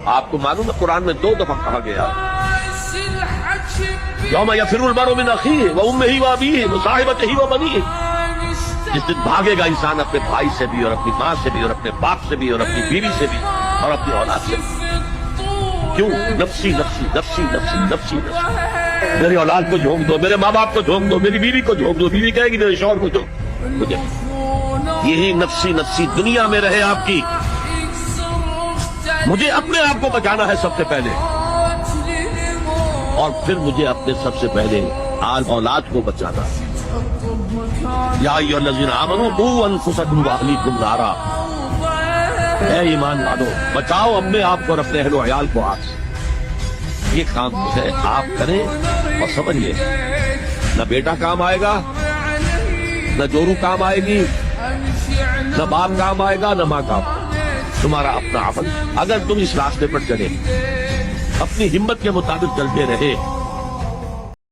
آپ کو معلوم ہے قرآن میں 2 دفعہ کہا گیا یوم یفر المرء من اخیہ وامہ وابیہ وصاحبتہ وبنیہ، جس دن بھاگے گا انسان اپنے بھائی سے بھی اور اپنی ماں سے بھی اور اپنے باپ سے بھی اور اپنی بیوی سے بھی اور اپنی اولاد سے بھی۔ کیوں؟ نفسی نفسی نفسی نفسی نفسی نفسی، میری اولاد کو جھونک دو، میرے ماں باپ کو جھونک دو، میری بیوی کو جھونک دو، بیوی کہے گی میرے شوہر کو جھونک مجھے۔ یہی نفسی نفسی دنیا میں رہے آپ کی، مجھے اپنے آپ کو بچانا ہے سب سے پہلے، اور پھر مجھے اپنے سب سے پہلے آل اولاد کو بچانا ہے۔ یا ایھا الذین آمنوا قوا انفسکم واہلیکم نارا، اے ایمان والو بچاؤ اپنے آپ کو اور اپنے اہل و عیال کو آگ سے۔ یہ کام جو ہے آپ کریں اور سمجھیے، نہ بیٹا کام آئے گا، نہ جورو کام آئے گی، نہ باپ کام آئے گا، نہ ماں کام آئے گا، تمہارا اپنا عمل۔ اگر تم اس راستے پر چلے، اپنی ہمت کے مطابق چلتے رہے